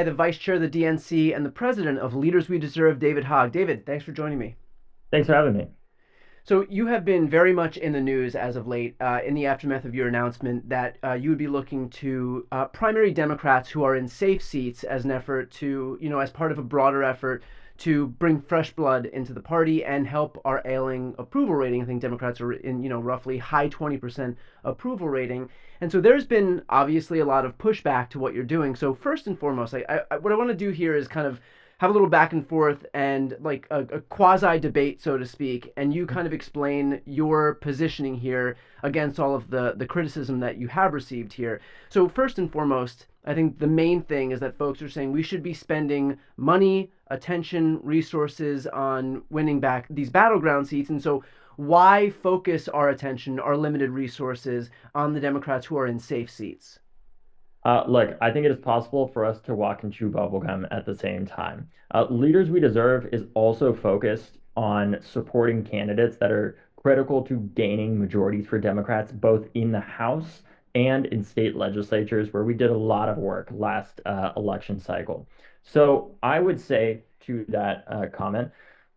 the Vice Chair of the DNC and the President of Leaders We Deserve, David Hogg. David, thanks for joining me. Thanks for having me. So, you have been very much in the news as of late in the aftermath of your announcement that you would be looking to primary Democrats who are in safe seats as an effort to, as part of a broader effort to bring fresh blood into the party and help our ailing approval rating. I think Democrats are in, roughly high 20% approval rating. And so there's been obviously a lot of pushback to what you're doing. So first and foremost, what I want to do here is kind of have a little back and forth and like a quasi debate, so to speak, and you kind of explain your positioning here against all of the criticism that you have received here. So first and foremost, I think the main thing is that folks are saying we should be spending money, attention, resources on winning back these battleground seats. And so why focus our attention, our limited resources on the Democrats who are in safe seats? Look, I think it is possible for us to walk and chew bubblegum at the same time. Leaders We Deserve is also focused on supporting candidates that are critical to gaining majorities for Democrats, both in the House and in state legislatures, where we did a lot of work last election cycle. So I would say to that comment,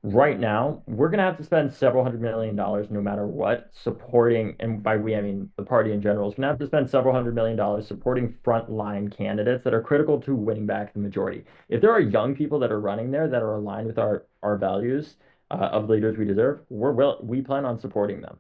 right now, we're going to have to spend several $100 million no matter what supporting, and by we, I mean the party in general, is going to have to spend several $100 million supporting frontline candidates that are critical to winning back the majority. If there are young people that are running there that are aligned with our values of Leaders We Deserve, we plan on supporting them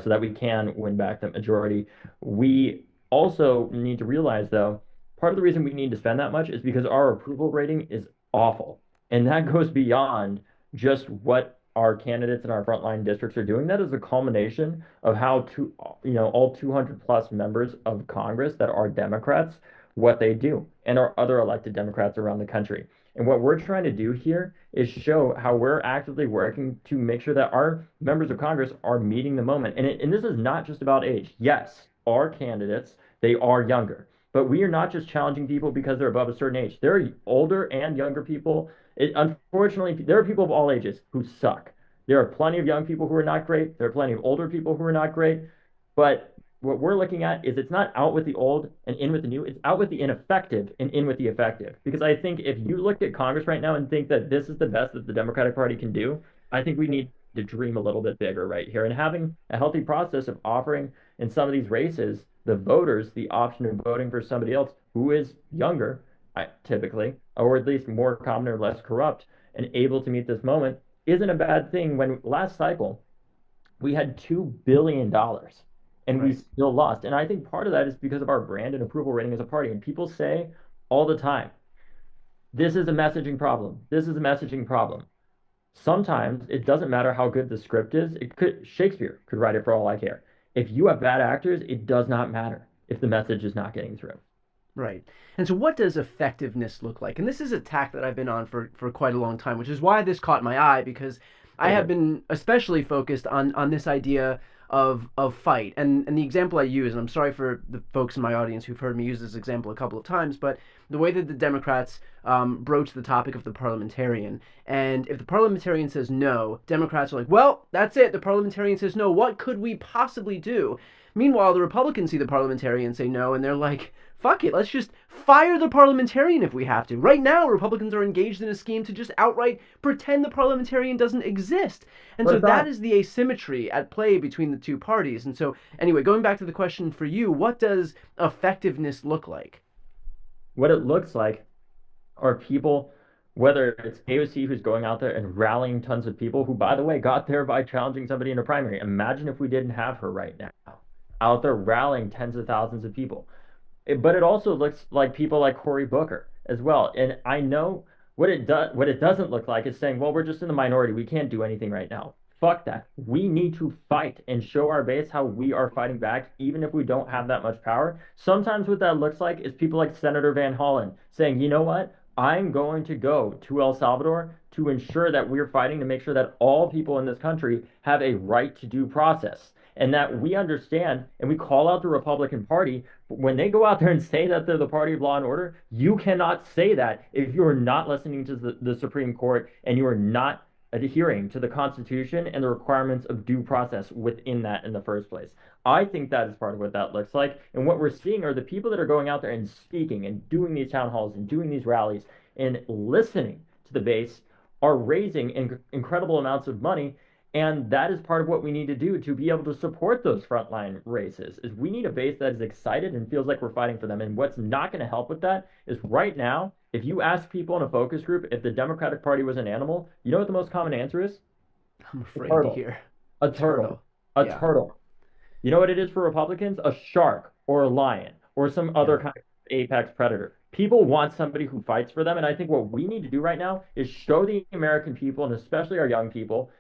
so that we can win back the majority. We also need to realize, though, part of the reason we need to spend that much is because our approval rating is awful. And that goes beyond just what our candidates in our frontline districts are doing. That is a culmination of how all 200 plus members of Congress that are Democrats, what they do, and our other elected Democrats around the country. And what we're trying to do here is show how we're actively working to make sure that our members of Congress are meeting the moment. And this is not just about age. Yes, our candidates, they are younger. But we are not just challenging people because they're above a certain age. There are older and younger people. Unfortunately, there are people of all ages who suck. There are plenty of young people who are not great. There are plenty of older people who are not great. But what we're looking at is it's not out with the old and in with the new. It's out with the ineffective and in with the effective. Because I think if you look at Congress right now and think that this is the best that the Democratic Party can do, I think we need to dream a little bit bigger right here and having a healthy process of offering in some of these races the voters the option of voting for somebody else who is younger, typically, or at least more common or less corrupt and able to meet this moment isn't a bad thing when last cycle we had $2 billion and we Right. still lost. And I think part of that is because of our brand and approval rating as a party. And people say all the time, this is a messaging problem. This is a messaging problem. Sometimes it doesn't matter how good the script is. Shakespeare could write it for all I care. If you have bad actors, it does not matter if the message is not getting through. Right. And so what does effectiveness look like? And this is a tack that I've been on for quite a long time, which is why this caught my eye because I have Okay. been especially focused on this idea of fight. And the example I use, and I'm sorry for the folks in my audience who've heard me use this example a couple of times, but the way that the Democrats broach the topic of the parliamentarian. And if the parliamentarian says no, Democrats are like, well, that's it. The parliamentarian says no. What could we possibly do? Meanwhile, the Republicans see the parliamentarian say no, and they're like, fuck it, let's just fire the parliamentarian if we have to. Right now, Republicans are engaged in a scheme to just outright pretend the parliamentarian doesn't exist. And But so it's that not. is the asymmetry at play between the two parties. And so, anyway, going back to the question for you, what does effectiveness look like? What it looks like are people, whether it's AOC who's going out there and rallying tons of people who, by the way, got there by challenging somebody in a primary. Imagine if we didn't have her right now out there rallying tens of thousands of people. But it also looks like people like Cory Booker as well. And I know what it doesn't look like is saying, well, we're just in the minority. We can't do anything right now. Fuck that. We need to fight and show our base how we are fighting back, even if we don't have that much power. Sometimes what that looks like is people like Senator Van Hollen saying, you know what? I'm going to go to El Salvador to ensure that we're fighting to make sure that all people in this country have a right to due process and that we understand and we call out the Republican Party. When they go out there and say that they're the party of law and order, you cannot say that if you're not listening to the Supreme Court and you are not adhering to the Constitution and the requirements of due process within that in the first place. I think that is part of what that looks like. And what we're seeing are the people that are going out there and speaking and doing these town halls and doing these rallies and listening to the base are raising incredible amounts of money. And that is part of what we need to do to be able to support those frontline races is we need a base that is excited and feels like we're fighting for them. And what's not going to help with that is right now, if you ask people in a focus group if the Democratic Party was an animal, you know what the most common answer is? I'm A afraid to turtle. hear. A turtle. Turtle. A Yeah. turtle. You know what it is for Republicans? A shark or a lion or some Yeah. other kind of apex predator. People want somebody who fights for them. And I think what we need to do right now is show the American people, and especially our young people,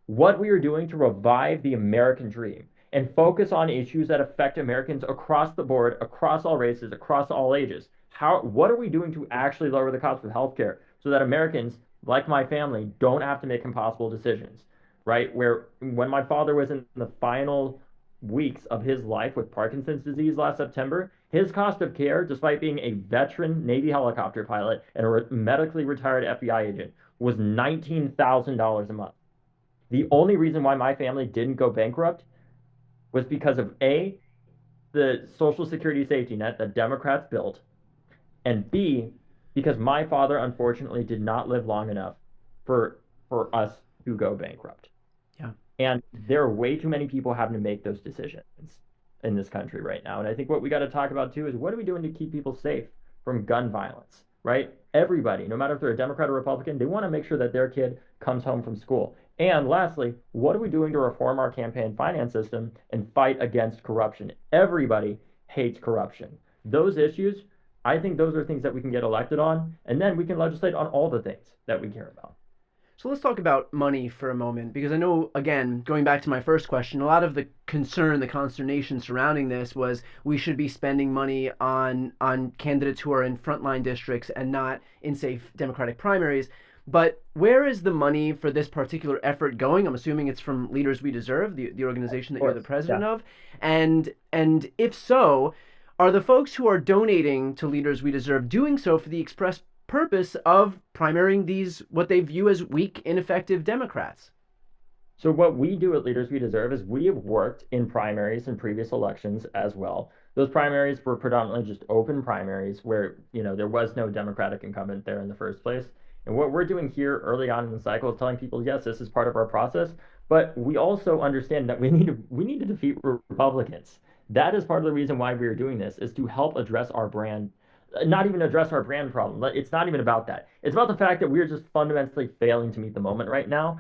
what we are doing to revive the American dream and focus on issues that affect Americans across the board, across all races, across all ages. What are we doing to actually lower the cost of healthcare so that Americans, like my family, don't have to make impossible decisions, right? Where when my father was in the final weeks of his life with Parkinson's disease last September, his cost of care, despite being a veteran Navy helicopter pilot and a medically retired FBI agent, was $19,000 a month. The only reason why my family didn't go bankrupt was because of A, the Social Security safety net that Democrats built, and B, because my father unfortunately did not live long enough for us to go bankrupt. Yeah. And there are way too many people having to make those decisions in this country right now. And I think what we got to talk about too is what are we doing to keep people safe from gun violence, right? Everybody, no matter if they're a Democrat or Republican, they want to make sure that their kid comes home from school. And lastly, what are we doing to reform our campaign finance system and fight against corruption? Everybody hates corruption. Those issues, I think those are things that we can get elected on, and then we can legislate on all the things that we care about. So let's talk about money for a moment, because I know, again, going back to my first question, a lot of the concern, the consternation surrounding this was we should be spending money on candidates who are in frontline districts and not in, say, Democratic primaries. But where is the money for this particular effort going? I'm assuming it's from Leaders We Deserve, the organization Of that you're the course. president Yeah. of. And if so, are the folks who are donating to Leaders We Deserve doing so for the express purpose of primarying these what they view as weak, ineffective Democrats? So what we do at Leaders We Deserve is we have worked in primaries in previous elections as well. Those primaries were predominantly just open primaries where, there was no Democratic incumbent there in the first place. And what we're doing here early on in the cycle is telling people, yes, this is part of our process, but we also understand that we need to defeat Republicans. That is part of the reason why we are doing this is to help address our brand, not even address our brand problem. It's not even about that. It's about the fact that we're just fundamentally failing to meet the moment right now.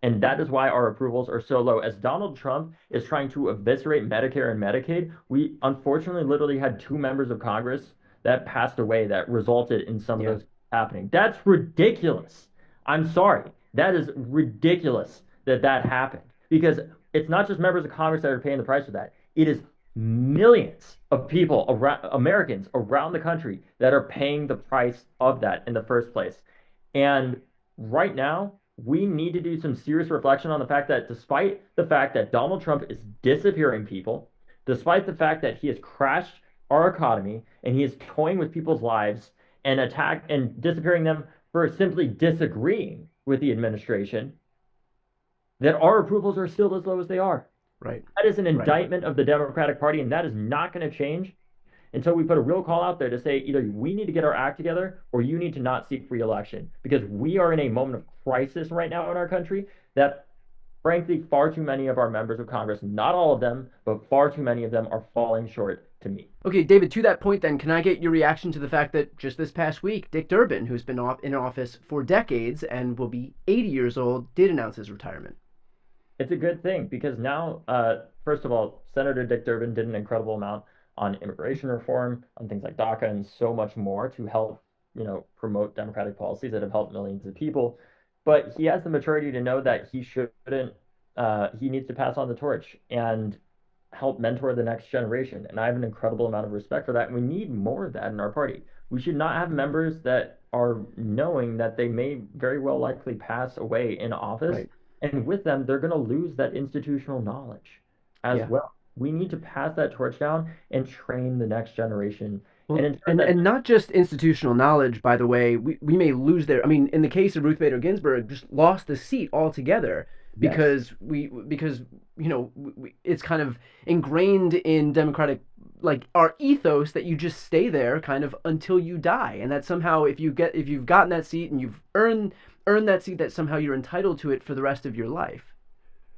And that is why our approvals are so low. As Donald Trump is trying to eviscerate Medicare and Medicaid, we unfortunately literally had two members of Congress that passed away that resulted in some of Yeah. those happening. That's ridiculous. I'm sorry. That is ridiculous that that happened because it's not just members of Congress that are paying the price for that. It is millions of people around Americans around the country that are paying the price of that in the first place. And right now, we need to do some serious reflection on the fact that despite the fact that Donald Trump is disappearing people, despite the fact that he has crashed our economy and he is toying with people's lives and attack and disappearing them for simply disagreeing with the administration, that our approvals are still as low as they are. Right. That is an Right. indictment of the Democratic Party, and that is not going to change until we put a real call out there to say either we need to get our act together or you need to not seek re-election because we are in a moment of crisis right now in our country that frankly far too many of our members of Congress, not all of them, but far too many of them are falling short to meet. Okay, David, to that point then, can I get your reaction to the fact that just this past week, Dick Durbin, who's been in office for decades and will be 80 years old, did announce his retirement? It's a good thing because now, first of all, Senator Dick Durbin did an incredible amount on immigration reform, on things like DACA, and so much more to help, promote democratic policies that have helped millions of people. But he has the maturity to know that he shouldn't, he needs to pass on the torch and help mentor the next generation. And I have an incredible amount of respect for that. And we need more of that in our party. We should not have members that are knowing that they may very well likely pass away in office Right. and with them, they're going to lose that institutional knowledge as Yeah. well. We need to pass that torch down and train the next generation Well, ensure that. and not just institutional knowledge, by the way. We may lose their. I mean, in the case of Ruth Bader Ginsburg, just lost the seat altogether Yes. because it's kind of ingrained in democratic like our ethos that you just stay there kind of until you die, and that somehow if you've gotten that seat and you've earned that seat, that somehow you're entitled to it for the rest of your life.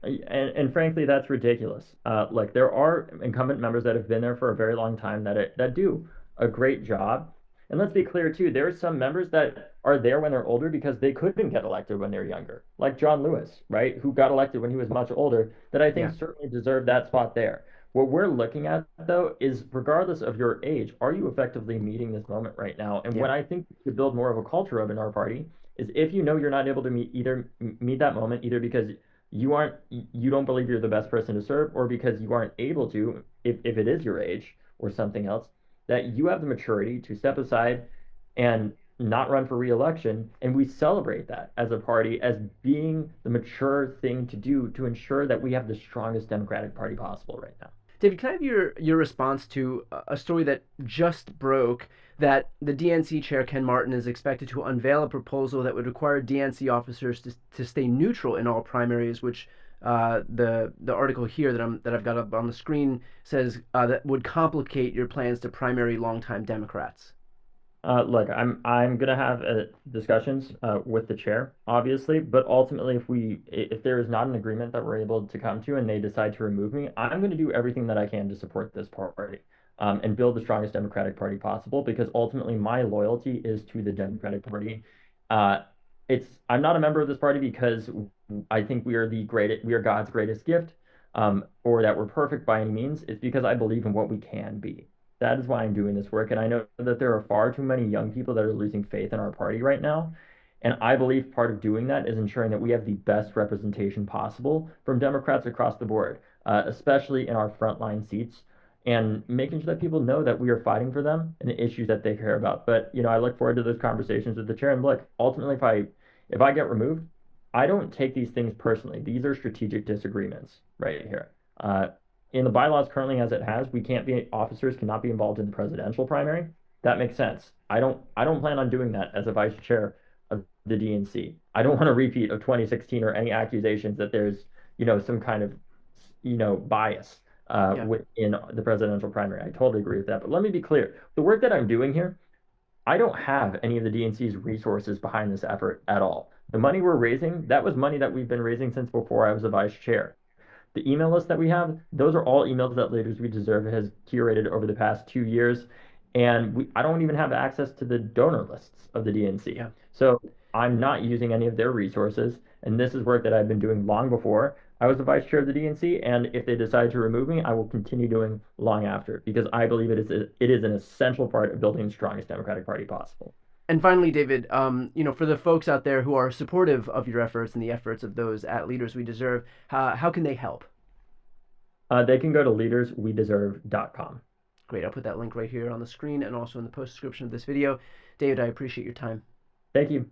And frankly, that's ridiculous. Like there are incumbent members that have been there for a very long time that do a great job. And let's be clear too, there are some members that are there when they're older because they couldn't get elected when they're younger, like John Lewis, right, who got elected when he was much older, that I think Yeah, certainly deserved that spot there. What we're looking at though is regardless of your age, are you effectively meeting this moment right now? And yeah, what I think we could build more of a culture of in our party is if you know you're not able to meet that moment either because you don't believe you're the best person to serve or because you aren't able to if it is your age or something else that you have the maturity to step aside and not run for reelection, and we celebrate that as a party as being the mature thing to do to ensure that we have the strongest Democratic Party possible right now. David, can I have your response to a story that just broke that the DNC chair Ken Martin is expected to unveil a proposal that would require DNC officers to stay neutral in all primaries, which the article here that I've got up on the screen says that would complicate your plans to primary longtime Democrats. Look, I'm gonna have discussions with the chair, obviously, but ultimately, if there is not an agreement that we're able to come to, and they decide to remove me, I'm gonna do everything that I can to support this party, and build the strongest Democratic Party possible. Because ultimately, my loyalty is to the Democratic Party. Uh, I'm not a member of this party because I think we are God's greatest gift, or that we're perfect by any means. It's because I believe in what we can be. That is why I'm doing this work. And I know that there are far too many young people that are losing faith in our party right now. And I believe part of doing that is ensuring that we have the best representation possible from Democrats across the board, especially in our frontline seats, and making sure that people know that we are fighting for them and the issues that they care about. But I look forward to those conversations with the chair. And look, ultimately, if I get removed, I don't take these things personally. These are strategic disagreements right here. In the bylaws currently as it has, officers cannot be involved in the presidential primary. That makes sense. I don't plan on doing that as a vice chair of the DNC. I don't want to repeat of 2016 or any accusations that there's, some kind of, bias Yeah. in the presidential primary. I totally agree with that. But let me be clear. The work that I'm doing here, I don't have any of the DNC's resources behind this effort at all. The money we're raising, that was money that we've been raising since before I was a vice chair. The email list that we have, those are all emails that Leaders We Deserve has curated over the past 2 years. And I don't even have access to the donor lists of the DNC. Yeah. So I'm not using any of their resources. And this is work that I've been doing long before I was the vice chair of the DNC. And if they decide to remove me, I will continue doing long after because I believe it is an essential part of building the strongest Democratic Party possible. And finally, David, for the folks out there who are supportive of your efforts and the efforts of those at Leaders We Deserve, how can they help? They can go to leaderswedeserve.com. Great. I'll put that link right here on the screen and also in the post description of this video. David, I appreciate your time. Thank you.